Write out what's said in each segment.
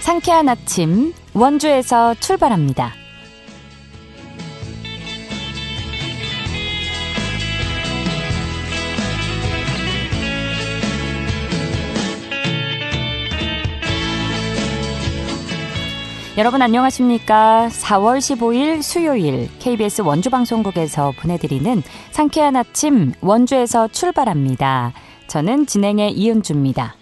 상쾌한 아침 원주에서 출발합니다. 여러분 안녕하십니까? 4월 15일 수요일 KBS 원주방송국에서 보내드리는 상쾌한 아침 원주에서 출발합니다. 저는 진행의 이은주입니다.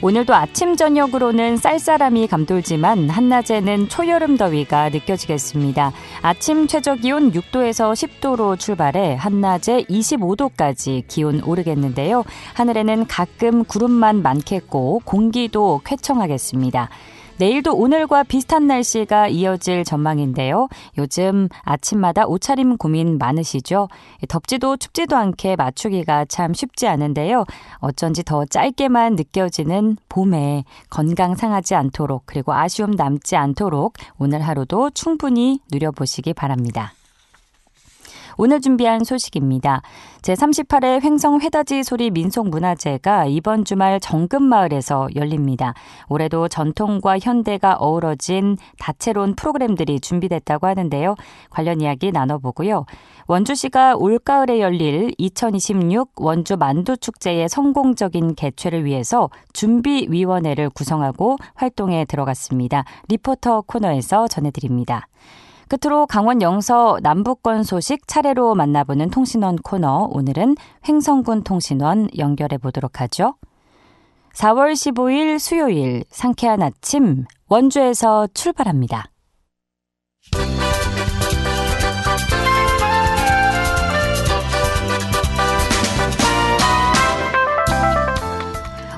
오늘도 아침 저녁으로는 쌀쌀함이 감돌지만 한낮에는 초여름 더위가 느껴지겠습니다. 아침 최저기온 6도에서 10도로 출발해 한낮에 25도까지 기온 오르겠는데요. 하늘에는 가끔 구름만 많겠고 공기도 쾌청하겠습니다. 내일도 오늘과 비슷한 날씨가 이어질 전망인데요. 요즘 아침마다 옷차림 고민 많으시죠? 덥지도 춥지도 않게 맞추기가 참 쉽지 않은데요. 어쩐지 더 짧게만 느껴지는 봄에 건강 상하지 않도록 그리고 아쉬움 남지 않도록 오늘 하루도 충분히 누려보시기 바랍니다. 오늘 준비한 소식입니다. 제38회 횡성 회다지 소리 민속문화제가 이번 주말 정금마을에서 열립니다. 올해도 전통과 현대가 어우러진 다채로운 프로그램들이 준비됐다고 하는데요. 관련 이야기 나눠보고요. 원주시가 올가을에 열릴 2026 원주 만두축제의 성공적인 개최를 위해서 준비위원회를 구성하고 활동에 들어갔습니다. 리포터 코너에서 전해드립니다. 끝으로 강원 영서 남부권 소식 차례로 만나보는 통신원 코너, 오늘은 횡성군 통신원 연결해 보도록 하죠. 4월 15일 수요일 상쾌한 아침 원주에서 출발합니다.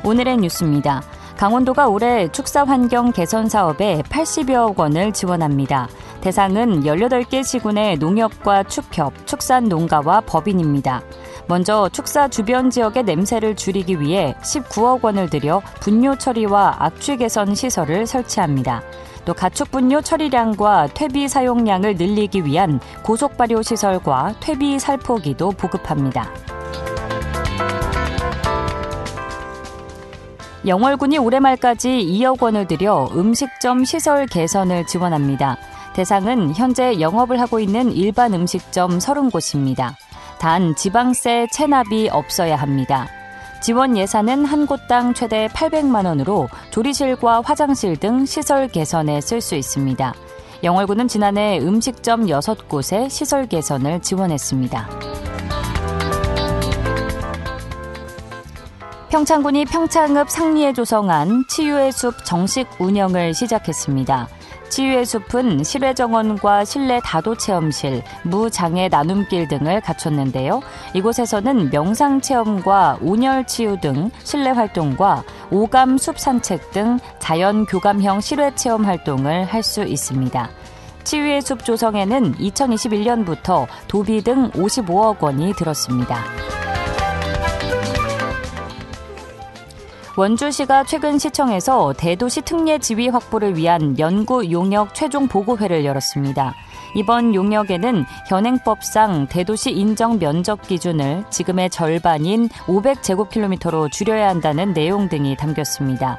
오늘의 뉴스입니다. 강원도가 올해 축사환경 개선 사업에 80여억 원을 지원합니다. 대상은 18개 시군의 농협과 축협, 축산농가와 법인입니다. 먼저 축사 주변 지역의 냄새를 줄이기 위해 19억 원을 들여 분뇨 처리와 악취 개선 시설을 설치합니다. 또 가축 분뇨 처리량과 퇴비 사용량을 늘리기 위한 고속 발효 시설과 퇴비 살포기도 보급합니다. 영월군이 올해 말까지 2억 원을 들여 음식점 시설 개선을 지원합니다. 대상은 현재 영업을 하고 있는 일반 음식점 30곳입니다. 단 지방세 체납이 없어야 합니다. 지원 예산은 한 곳당 최대 800만 원으로 조리실과 화장실 등 시설 개선에 쓸 수 있습니다. 영월군은 지난해 음식점 6곳의 시설 개선을 지원했습니다. 평창군이 평창읍 상리에 조성한 치유의 숲 정식 운영을 시작했습니다. 치유의 숲은 실외 정원과 실내 다도 체험실, 무장애 나눔길 등을 갖췄는데요. 이곳에서는 명상 체험과 온열 치유 등 실내 활동과 오감 숲 산책 등 자연 교감형 실외 체험 활동을 할 수 있습니다. 치유의 숲 조성에는 2021년부터 도비 등 55억 원이 들었습니다. 원주시가 최근 시청에서 대도시 특례 지위 확보를 위한 연구 용역 최종 보고회를 열었습니다. 이번 용역에는 현행법상 대도시 인정 면적 기준을 지금의 절반인 500제곱킬로미터로 줄여야 한다는 내용 등이 담겼습니다.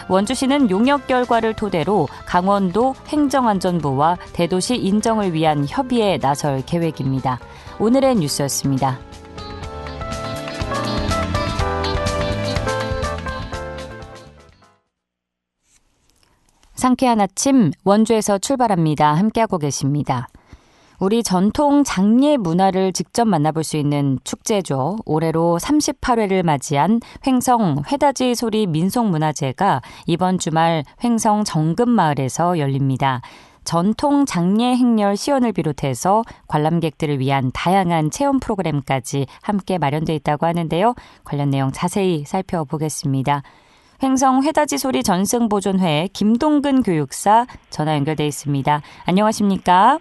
원주시는 용역 결과를 토대로 강원도 행정안전부와 대도시 인정을 위한 협의에 나설 계획입니다. 오늘의 뉴스였습니다. 상쾌한 아침 원주에서 출발합니다. 함께하고 계십니다. 우리 전통 장례 문화를 직접 만나볼 수 있는 축제죠. 올해로 38회를 맞이한 횡성 회다지 소리 민속문화제가 이번 주말 횡성 정금마을에서 열립니다. 전통 장례 행렬 시연을 비롯해서 관람객들을 위한 다양한 체험 프로그램까지 함께 마련되어 있다고 하는데요. 관련 내용 자세히 살펴보겠습니다. 횡성 회다지 소리 전승보존회 김동근 교육사 전화 연결돼 있습니다. 안녕하십니까?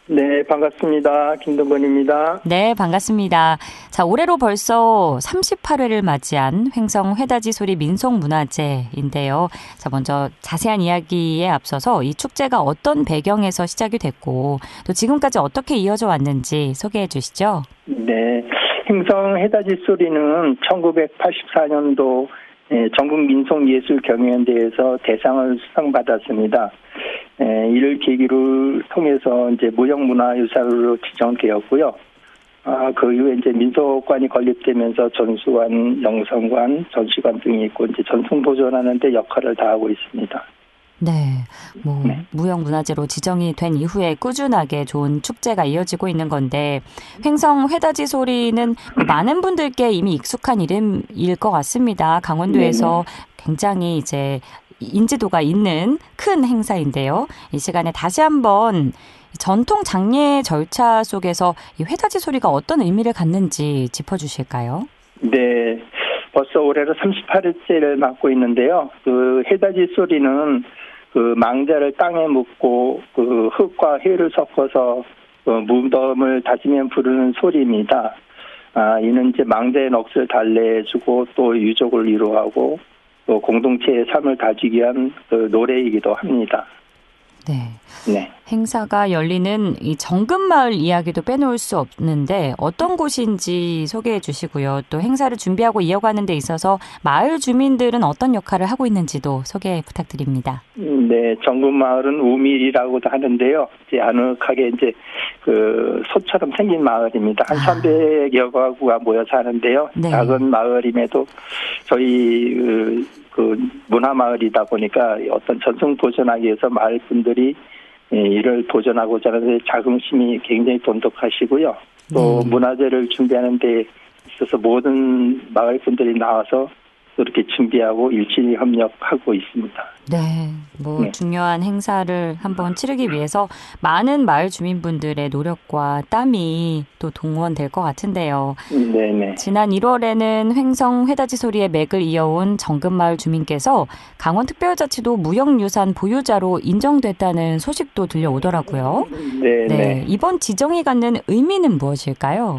네, 반갑습니다. 김동근입니다. 네, 반갑습니다. 자, 올해로 벌써 38회를 맞이한 횡성 회다지 소리 민속문화제인데요. 자, 먼저 자세한 이야기에 앞서서 이 축제가 어떤 배경에서 시작이 됐고 또 지금까지 어떻게 이어져 왔는지 소개해 주시죠. 네, 행성 해돋이 소리는 1984년도 전국 민속예술경연대회에서 대상을 수상받았습니다. 이를 계기로 통해서 이제 무형문화유산으로 지정되었고요. 그 이후에 이제 민속관이 건립되면서 전수관, 영성관, 전시관 등이 있고 이제 전통 보존하는 데 역할을 다하고 있습니다. 네, 무형문화재로 지정이 된 이후에 꾸준하게 좋은 축제가 이어지고 있는 건데 횡성 회다지 소리는 많은 분들께 이미 익숙한 이름일 것 같습니다. 강원도에서 굉장히 이제 인지도가 있는 큰 행사인데요. 이 시간에 다시 한번 전통 장례 절차 속에서 이 회다지 소리가 어떤 의미를 갖는지 짚어주실까요? 네, 벌써 올해로 38일째를 맡고 있는데요. 그 회다지 소리는 그 망자를 땅에 묻고 그 흙과 해를 섞어서 그 무덤을 다지면 부르는 소리입니다. 이는 이제 망자의 넋을 달래주고 또 유족을 위로하고 또 공동체의 삶을 다지기 위한 그 노래이기도 합니다. 네. 행사가 열리는 이 정금마을 이야기도 빼놓을 수 없는데 어떤 곳인지 소개해 주시고요. 또 행사를 준비하고 이어가는 데 있어서 마을 주민들은 어떤 역할을 하고 있는지도 소개 부탁드립니다. 네, 정금마을은 우밀이라고도 하는데요. 이제 아늑하게 이제 그 소처럼 생긴 마을입니다. 한 300여 가구가 모여 사는데요. 네. 작은 마을임에도 저희 그 문화마을이다 보니까 어떤 전통 보존하기 위해서 마을 분들이 이를 보존하고자 하는데 자긍심이 굉장히 돈독하시고요. 또 문화재를 준비하는 데 있어서 모든 마을 분들이 나와서 그렇게 준비하고 일치히 협력하고 있습니다. 네, 중요한 행사를 한번 치르기 위해서 많은 마을 주민분들의 노력과 땀이 또 동원될 것 같은데요. 네네. 지난 1월에는 횡성 회다지 소리의 맥을 이어온 정금마을 주민께서 강원특별자치도 무형유산 보유자로 인정됐다는 소식도 들려오더라고요. 네, 이번 지정이 갖는 의미는 무엇일까요?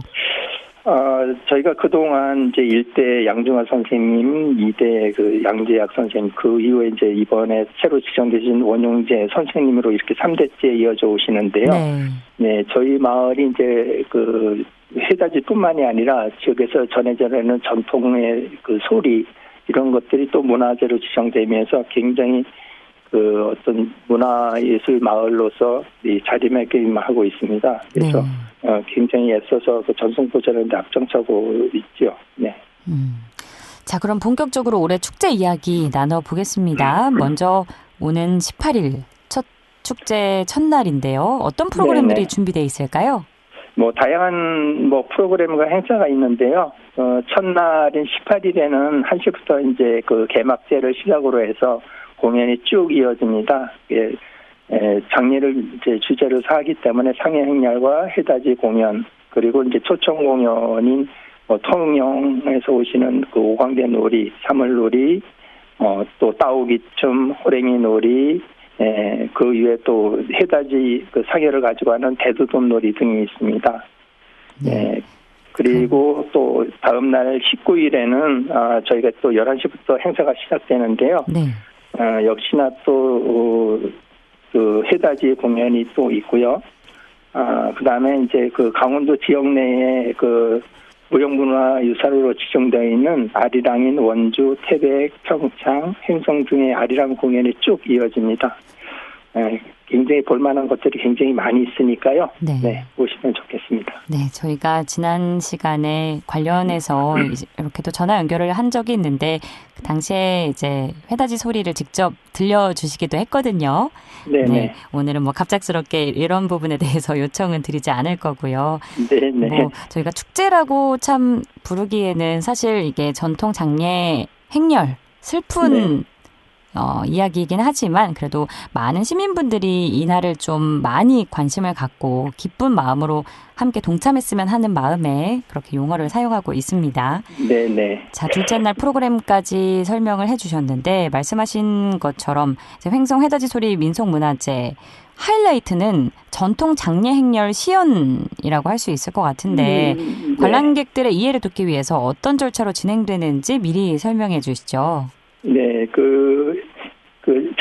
저희가 그동안 이제 1대 양중화 선생님, 2대 그 양재학 선생님, 그 이후에 이제 이번에 새로 지정되신 원용재 선생님으로 이렇게 3대째 이어져 오시는데요. 네, 저희 마을이 이제 그 회다지뿐만이 아니라 지역에서 전해져는 전통의 그 소리, 이런 것들이 또 문화재로 지정되면서 굉장히 그 어떤 문화예술 마을로서 이 자리매김하고 있습니다. 그래서 굉장히 애써서 그 전통 보존하는 데 앞장서고 있죠. 네. 자, 그럼 본격적으로 올해 축제 이야기 나눠보겠습니다. 먼저 오는 18일 첫 축제 첫날인데요. 어떤 프로그램들이 준비되어 있을까요? 다양한 프로그램과 행사가 있는데요. 첫날인 18일에는 1시부터 이제 그 개막제를 시작으로 해서 공연이 쭉 이어집니다. 장례를 이제 주제로 하기 때문에 상해 행렬과 해다지 공연, 그리고 이제 초청 공연인 통영에서 오시는 그 오광대 놀이, 사물놀이, 또 따오기춤, 호랭이 놀이, 그 위에 또 해다지 그 상해를 가지고 하는 대두돈 놀이 등이 있습니다. 그리고 또 다음 날 19일에는 저희가 또 11시부터 행사가 시작되는데요. 역시나 또 그 해다지 공연이 또 있고요. 그 다음에 이제 그 강원도 지역 내에 그 무형문화유산으로 지정되어 있는 아리랑인 원주, 태백, 평창, 횡성 등의 아리랑 공연이 쭉 이어집니다. 굉장히 볼만한 것들이 굉장히 많이 있으니까요. 네, 오시면 좋겠습니다. 네, 저희가 지난 시간에 관련해서 이렇게도 전화 연결을 한 적이 있는데 그 당시에 이제 회다지 소리를 직접 들려주시기도 했거든요. 네, 오늘은 갑작스럽게 이런 부분에 대해서 요청은 드리지 않을 거고요. 저희가 축제라고 참 부르기에는 사실 이게 전통 장례 행렬 슬픈 이야기이긴 하지만 그래도 많은 시민분들이 이 날을 좀 많이 관심을 갖고 기쁜 마음으로 함께 동참했으면 하는 마음에 그렇게 용어를 사용하고 있습니다. 자, 둘째 날 프로그램까지 설명을 해주셨는데 말씀하신 것처럼 이제 횡성 회다지 소리 민속문화재 하이라이트는 전통 장례 행렬 시연이라고 할 수 있을 것 같은데 관람객들의 이해를 돕기 위해서 어떤 절차로 진행되는지 미리 설명해 주시죠. 네, 그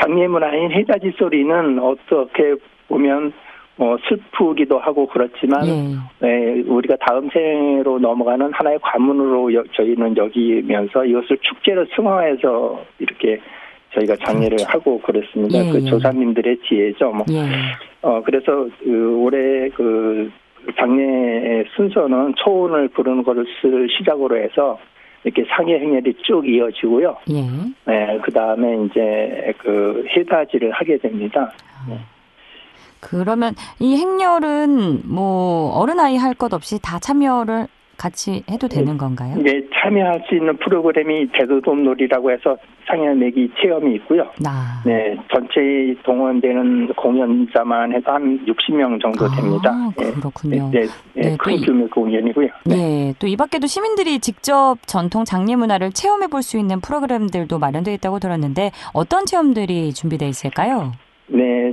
장례 문화인 해다지 소리는 어떻게 보면 슬프기도 하고 그렇지만 우리가 다음 생으로 넘어가는 하나의 관문으로 저희는 여기면서 이것을 축제로 승화해서 이렇게 저희가 장례를 하고 그랬습니다. 그 조상님들의 지혜죠. 그래서 올해 그 장례 순서는 초혼을 부르는 것을 시작으로 해서 이렇게 상해 행렬이 쭉 이어지고요. 그 다음에 이제 그 해다지를 하게 됩니다. 그러면 이 행렬은 뭐 어른아이 할 것 없이 다 참여를 같이 해도 되는 건가요? 네, 참여할 수 있는 프로그램이 대도돔놀이라고 해서 상해내기 체험이 있고요. 네, 전체 동원되는 공연자만 해도 한 60명 정도 됩니다. 그렇군요. 큰 규모 공연이고요. 네, 또 이 밖에도 시민들이 직접 전통 장례 문화를 체험해 볼 수 있는 프로그램들도 마련되어 있다고 들었는데 어떤 체험들이 준비되어 있을까요? 네.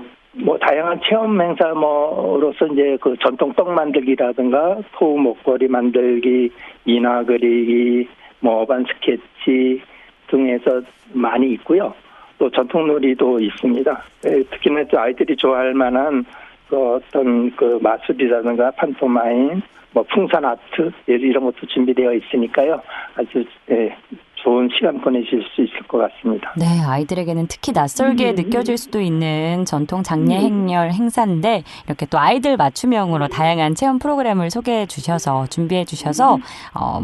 다양한 체험 행사로서 이제 그 전통 떡 만들기라든가 토 목걸이 만들기, 인화 그리기, 어반 스케치 등에서 많이 있고요. 또 전통놀이도 있습니다. 특히나 또 아이들이 좋아할 만한 어떤 그 마술이라든가 판토마임, 풍선 아트 이런 것도 준비되어 있으니까요. 아주 좋은 시간 보내실 수 있을 것 같습니다. 네, 아이들에게는 특히 낯설게 느껴질 수도 있는 전통 장례 행렬 행사인데 이렇게 또 아이들 맞춤형으로 다양한 체험 프로그램을 준비해 주셔서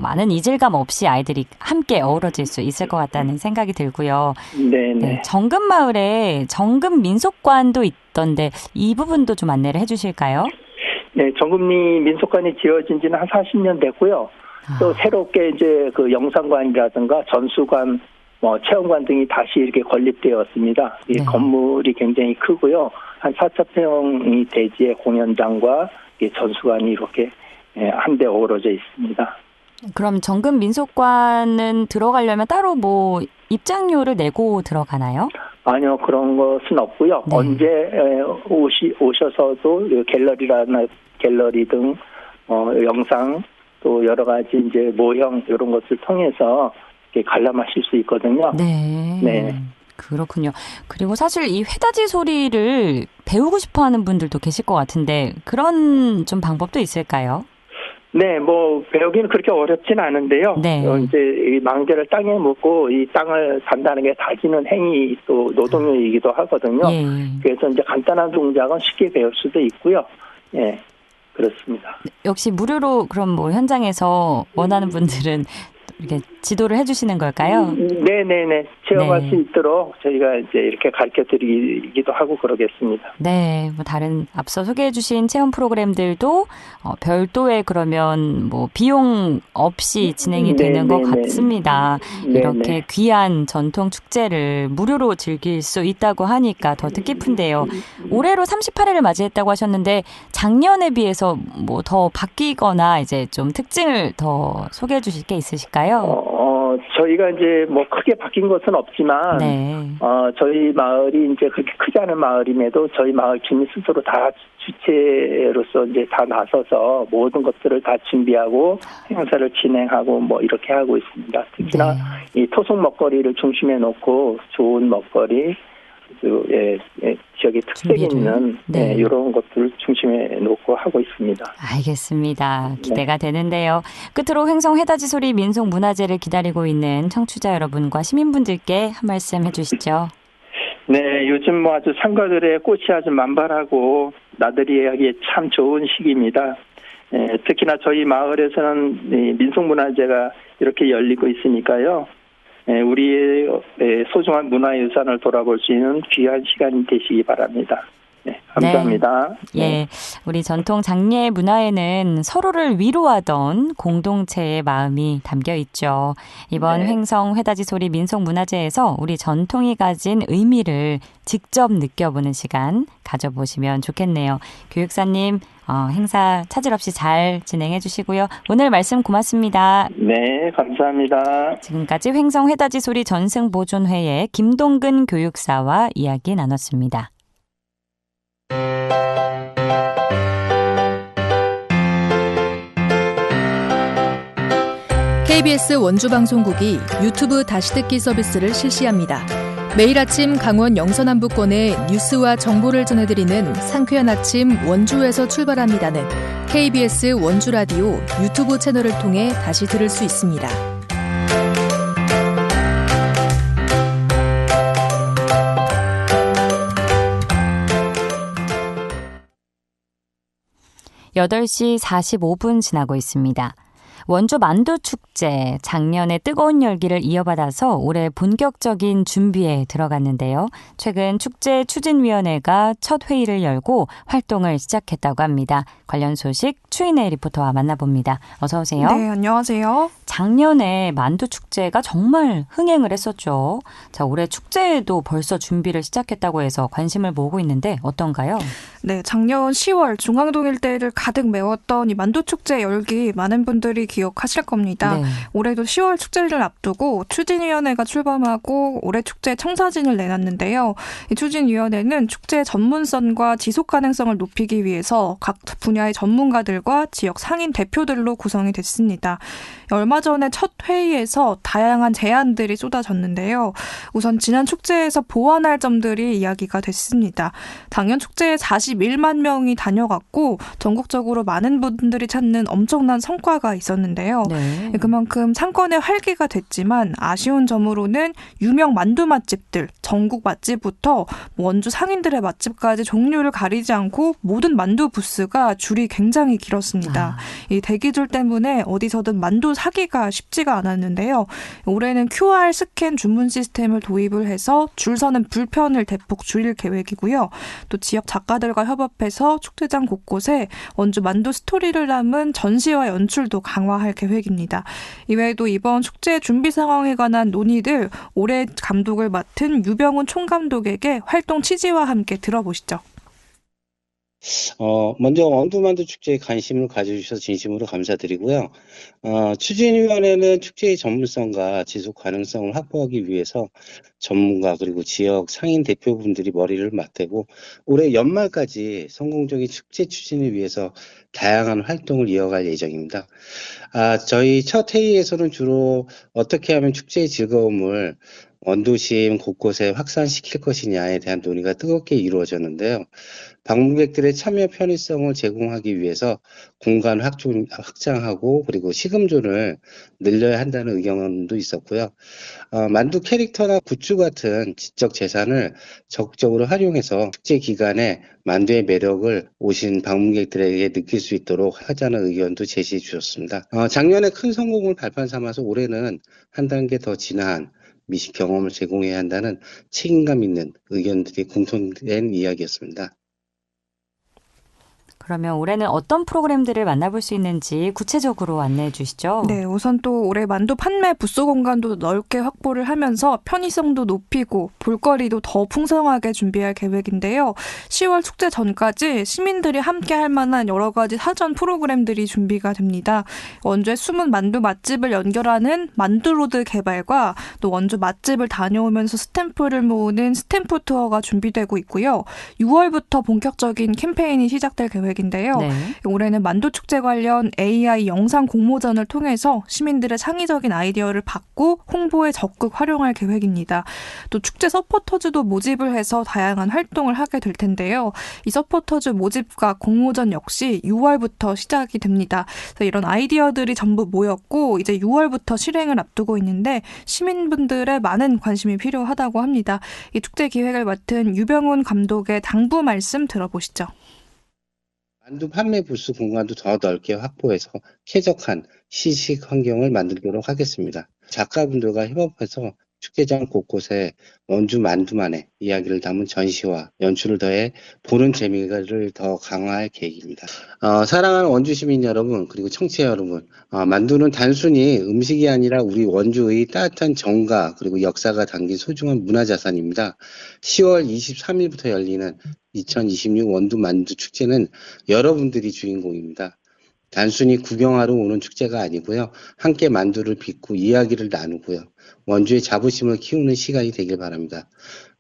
많은 이질감 없이 아이들이 함께 어우러질 수 있을 것 같다는 생각이 들고요. 네, 정금마을에 정금 민속관도 있던데 이 부분도 좀 안내를 해주실까요? 네, 정금리 민속관이 지어진 지는 한 40년 됐고요. 또 새롭게 이제 그 영상관이라든가 전수관, 체험관 등이 다시 이렇게 건립되었습니다. 이 건물이 굉장히 크고요. 한 4,000평이 대지의 공연장과 전수관이 이렇게 한데 어우러져 있습니다. 그럼 정금 민속관은 들어가려면 따로 입장료를 내고 들어가나요? 아니요, 그런 것은 없고요. 언제 오셔서도 갤러리 등 영상 또 여러 가지 이제 모형 이런 것을 통해서 이렇게 관람하실 수 있거든요. 네. 그렇군요. 그리고 사실 이 회다지 소리를 배우고 싶어하는 분들도 계실 것 같은데 그런 좀 방법도 있을까요? 네, 배우기는 그렇게 어렵진 않은데요. 이제 이 망대를 땅에 묻고 이 땅을 단단하게 다지는 행위 또 노동요이기도 하거든요. 그래서 이제 간단한 동작은 쉽게 배울 수도 있고요. 그렇습니다. 역시 무료로 그럼 현장에서 원하는 분들은 이렇게 지도를 해주시는 걸까요? 네네네. 체험할 수 있도록 저희가 이제 이렇게 가르쳐 드리기도 하고 그러겠습니다. 네. 다른 앞서 소개해 주신 체험 프로그램들도 별도의 그러면 비용 없이 진행이 되는 것 같습니다. 이렇게 귀한 전통 축제를 무료로 즐길 수 있다고 하니까 더 뜻깊은데요. 올해로 38회를 맞이했다고 하셨는데 작년에 비해서 더 바뀌거나 이제 좀 특징을 더 소개해 주실 게 있으실까요? 저희가 이제 크게 바뀐 것은 없지만, 저희 마을이 이제 그렇게 크지 않은 마을임에도 저희 마을 주민 스스로 다 주체로서 이제 다 나서서 모든 것들을 다 준비하고 행사를 진행하고 이렇게 하고 있습니다. 특히나 이 토속 먹거리를 중심에 놓고 좋은 먹거리, 지역의 특색 있는 이런 것들을 중심에 놓고 하고 있습니다. 알겠습니다. 기대가 되는데요. 끝으로 횡성 회다지 소리 민속문화제를 기다리고 있는 청취자 여러분과 시민분들께 한 말씀 해주시죠. 네, 요즘 아주 상가들의 꽃이 아주 만발하고 나들이 하기에 참 좋은 시기입니다. 특히나 저희 마을에서는 민속문화제가 이렇게 열리고 있으니까요. 우리의 소중한 문화유산을 돌아볼 수 있는 귀한 시간이 되시기 바랍니다. 감사합니다. 우리 전통 장례 문화에는 서로를 위로하던 공동체의 마음이 담겨 있죠. 이번 횡성 회다지 소리 민속문화제에서 우리 전통이 가진 의미를 직접 느껴보는 시간 가져보시면 좋겠네요. 교육사님, 행사 차질 없이 잘 진행해 주시고요. 오늘 말씀 고맙습니다. 네, 감사합니다. 지금까지 횡성 회다지 소리 전승보존회의 김동근 교육사와 이야기 나눴습니다. KBS 원주방송국이 유튜브 다시 듣기 서비스를 실시합니다. 매일 아침 강원 영서남부권의 뉴스와 정보를 전해드리는 상쾌한 아침 원주에서 출발합니다는 KBS 원주라디오 유튜브 채널을 통해 다시 들을 수 있습니다. 8시 45분 지나고 있습니다. 원주 만두축제, 작년에 뜨거운 열기를 이어받아서 올해 본격적인 준비에 들어갔는데요. 최근 축제 추진위원회가 첫 회의를 열고 활동을 시작했다고 합니다. 관련 소식 추인혜 리포터와 만나봅니다. 어서 오세요. 네, 안녕하세요. 작년에 만두축제가 정말 흥행을 했었죠. 자, 올해 축제에도 벌써 준비를 시작했다고 해서 관심을 모으고 있는데 어떤가요? 네, 작년 10월 중앙동 일대를 가득 메웠던 이 만두축제 열기 많은 분들이 기억하실 겁니다. 네. 올해도 10월 축제를 앞두고 추진위원회가 출범하고 올해 축제 청사진을 내놨는데요. 이 추진위원회는 축제 전문성과 지속 가능성을 높이기 위해서 각 분야의 전문가들과 지역 상인 대표들로 구성이 됐습니다. 얼마 전에 첫 회의에서 다양한 제안들이 쏟아졌는데요. 우선 지난 축제에서 보완할 점들이 이야기가 됐습니다. 당연 축제에 41만 명이 다녀갔고 전국적으로 많은 분들이 찾는 엄청난 성과가 있었는데요. 네. 그만큼 상권의 활기가 됐지만 아쉬운 점으로는 유명 만두 맛집들, 전국 맛집부터 원주 상인들의 맛집까지 종류를 가리지 않고 모든 만두 부스가 줄이 굉장히 길었습니다. 이 대기줄 때문에 어디서든 만두 사기가 쉽지가 않았는데요. 올해는 QR 스캔 주문 시스템을 도입을 해서 줄 서는 불편을 대폭 줄일 계획이고요. 또 지역 작가들과 협업해서 축제장 곳곳에 원주 만두 스토리를 담은 전시와 연출도 강화할 계획입니다. 이외에도 이번 축제 준비 상황에 관한 논의들 올해 감독을 맡은 유병훈 총감독에게 활동 취지와 함께 들어보시죠. 먼저 원두만두 축제에 관심을 가져주셔서 진심으로 감사드리고요. 추진위원회는 축제의 전문성과 지속 가능성을 확보하기 위해서 전문가 그리고 지역 상인 대표분들이 머리를 맞대고 올해 연말까지 성공적인 축제 추진을 위해서 다양한 활동을 이어갈 예정입니다. 저희 첫 회의에서는 주로 어떻게 하면 축제의 즐거움을 원도심 곳곳에 확산시킬 것이냐에 대한 논의가 뜨겁게 이루어졌는데요. 방문객들의 참여 편의성을 제공하기 위해서 공간 확장하고 그리고 시금존을 늘려야 한다는 의견도 있었고요. 만두 캐릭터나 굿즈 같은 지적 재산을 적극적으로 활용해서 축제 기간에 만두의 매력을 오신 방문객들에게 느낄 수 있도록 하자는 의견도 제시해 주셨습니다. 작년에 큰 성공을 발판 삼아서 올해는 한 단계 더 진화한 미식 경험을 제공해야 한다는 책임감 있는 의견들이 공통된 이야기였습니다. 그러면 올해는 어떤 프로그램들을 만나볼 수 있는지 구체적으로 안내해 주시죠. 네, 우선 또 올해 만두 판매 부스 공간도 넓게 확보를 하면서 편의성도 높이고 볼거리도 더 풍성하게 준비할 계획인데요. 10월 축제 전까지 시민들이 함께 할 만한 여러 가지 사전 프로그램들이 준비가 됩니다. 원주의 숨은 만두 맛집을 연결하는 만두로드 개발과 또 원주 맛집을 다녀오면서 스탬프를 모으는 스탬프 투어가 준비되고 있고요. 6월부터 본격적인 캠페인이 시작될 계획인데요. 네. 올해는 만두축제 관련 AI 영상 공모전을 통해서 시민들의 창의적인 아이디어를 받고 홍보에 적극 활용할 계획입니다. 또 축제 서포터즈도 모집을 해서 다양한 활동을 하게 될 텐데요. 이 서포터즈 모집과 공모전 역시 6월부터 시작이 됩니다. 그래서 이런 아이디어들이 전부 모였고 이제 6월부터 실행을 앞두고 있는데 시민분들의 많은 관심이 필요하다고 합니다. 이 축제 기획을 맡은 유병훈 감독의 당부 말씀 들어보시죠. 만두 판매 부스 공간도 더 넓게 확보해서 쾌적한 시식 환경을 만들도록 하겠습니다. 작가분들과 협업해서 축제장 곳곳에 원주 만두만의 이야기를 담은 전시와 연출을 더해 보는 재미를 더 강화할 계획입니다. 사랑하는 원주 시민 여러분 그리고 청취자 여러분, 만두는 단순히 음식이 아니라 우리 원주의 따뜻한 정과 그리고 역사가 담긴 소중한 문화자산입니다. 10월 23일부터 열리는 2026 원두 만두 축제는 여러분들이 주인공입니다. 단순히 구경하러 오는 축제가 아니고요. 함께 만두를 빚고 이야기를 나누고요. 원주의 자부심을 키우는 시간이 되길 바랍니다.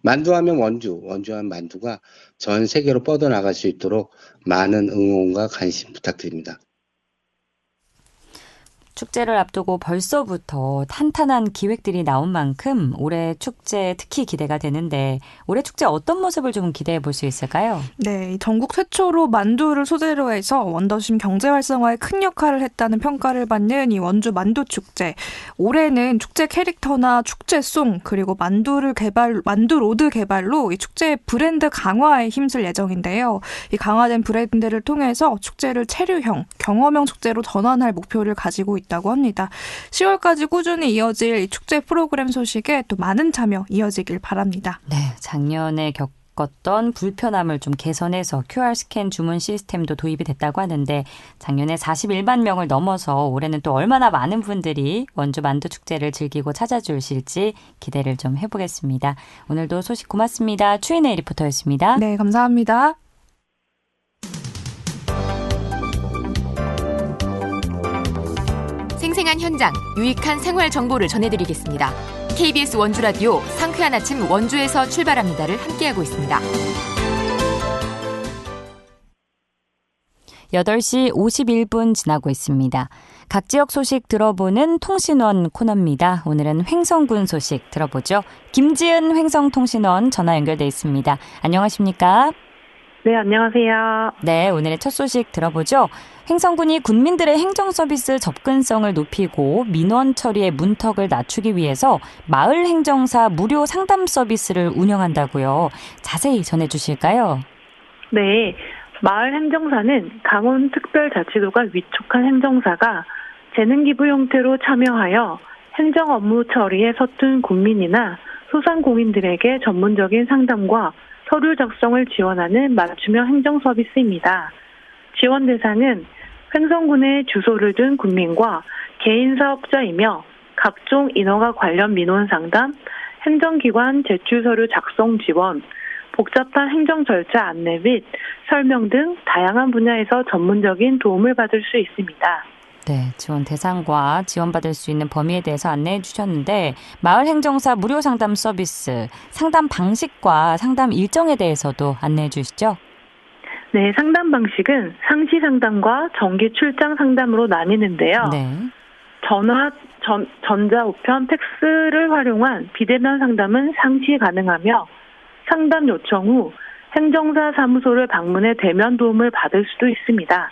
만두하면 원주, 원주하면 만두가 전 세계로 뻗어나갈 수 있도록 많은 응원과 관심 부탁드립니다. 축제를 앞두고 벌써부터 탄탄한 기획들이 나온 만큼 올해 축제 특히 기대가 되는데 올해 축제 어떤 모습을 좀 기대해 볼 수 있을까요? 네, 전국 최초로 만두를 소재로 해서 원더심 경제 활성화에 큰 역할을 했다는 평가를 받는 이 원주 만두 축제. 올해는 축제 캐릭터나 축제송 그리고 만두 로드 개발로 이 축제의 브랜드 강화에 힘쓸 예정인데요. 이 강화된 브랜드를 통해서 축제를 체류형, 경험형 축제로 전환할 목표를 가지고 있다고 합니다. 10월까지 꾸준히 이어질 이 축제 프로그램 소식에 또 많은 참여 이어지길 바랍니다. 네, 작년에 겪었던 불편함을 좀 개선해서 QR 스캔 주문 시스템도 도입이 됐다고 하는데 작년에 41만 명을 넘어서 올해는 또 얼마나 많은 분들이 원주 만두 축제를 즐기고 찾아주실지 기대를 좀 해보겠습니다. 오늘도 소식 고맙습니다. 추인혜 리포터였습니다. 네, 감사합니다. 생생한 현장, 유익한 생활 정보를 전해드리겠습니다. KBS 원주라디오 상쾌한 아침 원주에서 출발합니다를 함께하고 있습니다. 8시 51분 지나고 있습니다. 각 지역 소식 들어보는 통신원 코너입니다. 오늘은 횡성군 소식 들어보죠. 김지은 횡성통신원 전화 연결돼 있습니다. 안녕하십니까? 네, 안녕하세요. 네, 오늘의 첫 소식 들어보죠. 횡성군이 군민들의 행정 서비스 접근성을 높이고 민원 처리의 문턱을 낮추기 위해서 마을 행정사 무료 상담 서비스를 운영한다고요. 자세히 전해주실까요? 네, 마을 행정사는 강원특별자치도가 위촉한 행정사가 재능기부 형태로 참여하여 행정 업무 처리에 서툰 군민이나 소상공인들에게 전문적인 상담과 서류 작성을 지원하는 맞춤형 행정 서비스입니다. 지원 대상은 횡성군에 주소를 둔 군민과 개인 사업자이며 각종 인허가 관련 민원 상담, 행정기관 제출 서류 작성 지원, 복잡한 행정 절차 안내 및 설명 등 다양한 분야에서 전문적인 도움을 받을 수 있습니다. 네, 지원 대상과 지원받을 수 있는 범위에 대해서 안내해 주셨는데 마을 행정사 무료 상담 서비스, 상담 방식과 상담 일정에 대해서도 안내해 주시죠? 네, 상담 방식은 상시 상담과 정기 출장 상담으로 나뉘는데요. 네. 전화, 전자 우편, 팩스를 활용한 비대면 상담은 상시 가능하며 상담 요청 후 행정사 사무소를 방문해 대면 도움을 받을 수도 있습니다.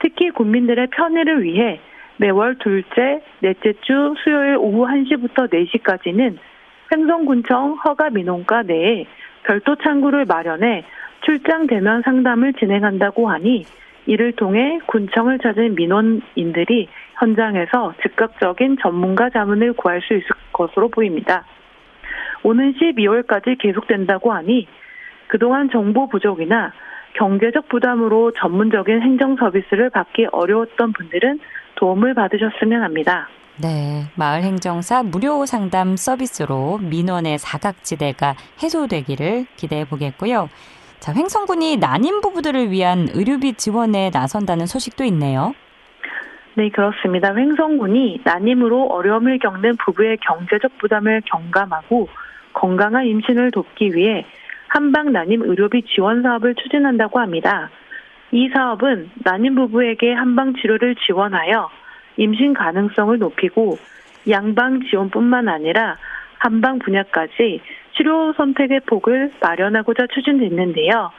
특히 국민들의 편의를 위해 매월 둘째, 넷째 주 수요일 오후 1시부터 4시까지는 횡성군청 허가민원과 내에 별도 창구를 마련해 출장 대면 상담을 진행한다고 하니 이를 통해 군청을 찾은 민원인들이 현장에서 즉각적인 전문가 자문을 구할 수 있을 것으로 보입니다. 오는 12월까지 계속된다고 하니 그동안 정보 부족이나 경제적 부담으로 전문적인 행정 서비스를 받기 어려웠던 분들은 도움을 받으셨으면 합니다. 네, 마을 행정사 무료 상담 서비스로 민원의 사각지대가 해소되기를 기대해 보겠고요. 자, 횡성군이 난임 부부들을 위한 의료비 지원에 나선다는 소식도 있네요. 네, 그렇습니다. 횡성군이 난임으로 어려움을 겪는 부부의 경제적 부담을 경감하고 건강한 임신을 돕기 위해 한방 난임 의료비 지원 사업을 추진한다고 합니다. 이 사업은 난임 부부에게 한방 치료를 지원하여 임신 가능성을 높이고 양방 지원뿐만 아니라 한방 분야까지 치료 선택의 폭을 마련하고자 추진됐는데요.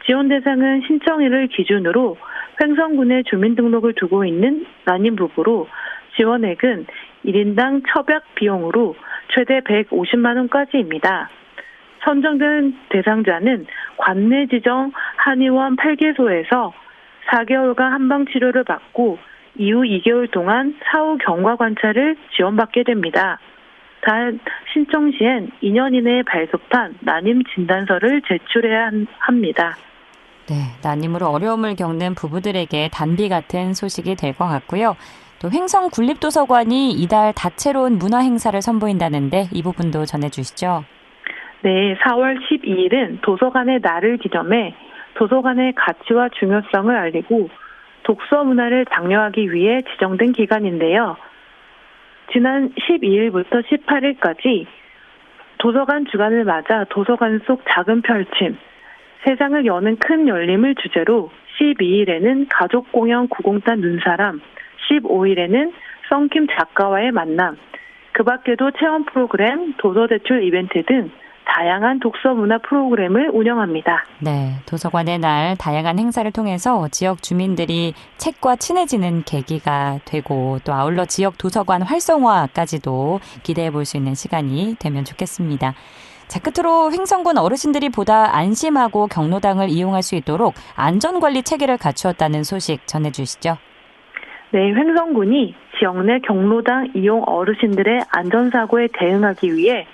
지원 대상은 신청일을 기준으로 횡성군에 주민등록을 두고 있는 난임 부부로 지원액은 1인당 처박 비용으로 최대 150만 원까지입니다. 선정된 대상자는 관내 지정 한의원 8개소에서 4개월간 한방 치료를 받고 이후 2개월 동안 사후 경과 관찰을 지원받게 됩니다. 단 신청 시엔 2년 이내에 발급한 난임 진단서를 제출해야 합니다. 네, 난임으로 어려움을 겪는 부부들에게 단비 같은 소식이 될 것 같고요. 또 횡성 군립도서관이 이달 다채로운 문화 행사를 선보인다는데 이 부분도 전해주시죠. 네, 4월 12일은 도서관의 날을 기점해 도서관의 가치와 중요성을 알리고 독서 문화를 장려하기 위해 지정된 기간인데요. 지난 12일부터 18일까지 도서관 주간을 맞아 도서관 속 작은 펼침, 세상을 여는 큰 열림을 주제로 12일에는 가족공연 구공단 눈사람, 15일에는 썬킴 작가와의 만남, 그 밖에도 체험 프로그램, 도서 제출 이벤트 등 다양한 독서 문화 프로그램을 운영합니다. 네, 도서관의 날 다양한 행사를 통해서 지역 주민들이 책과 친해지는 계기가 되고 또 아울러 지역 도서관 활성화까지도 기대해 볼 수 있는 시간이 되면 좋겠습니다. 자, 끝으로 횡성군 어르신들이 보다 안심하고 경로당을 이용할 수 있도록 안전관리 체계를 갖추었다는 소식 전해주시죠. 네, 횡성군이 지역 내 경로당 이용 어르신들의 안전사고에 대응하기 위해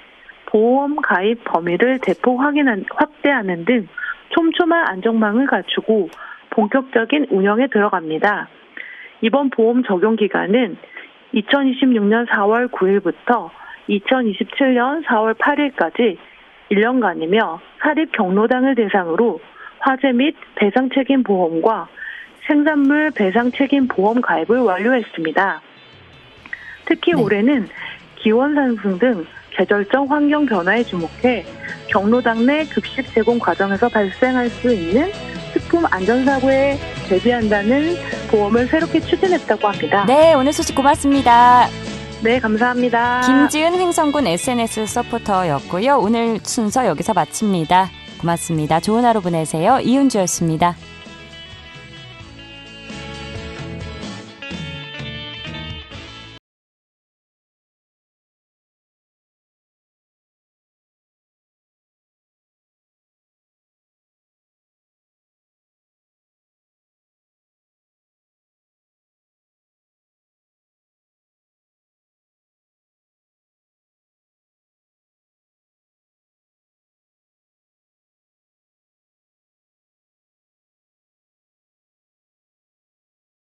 보험 가입 범위를 대폭 확대하는 등 촘촘한 안전망을 갖추고 본격적인 운영에 들어갑니다. 이번 보험 적용 기간은 2026년 4월 9일부터 2027년 4월 8일까지 1년간이며 사립 경로당을 대상으로 화재 및 배상 책임 보험과 생산물 배상 책임 보험 가입을 완료했습니다. 특히 올해는 기온 상승 등 계절적 환경 변화에 주목해 경로당 내 급식 제공 과정에서 발생할 수 있는 식품 안전사고에 대비한다는 보험을 새롭게 추진했다고 합니다. 네, 오늘 소식 고맙습니다. 네, 감사합니다. 김지은 횡성군 SNS 서포터였고요. 오늘 순서 여기서 마칩니다. 고맙습니다. 좋은 하루 보내세요. 이은주였습니다.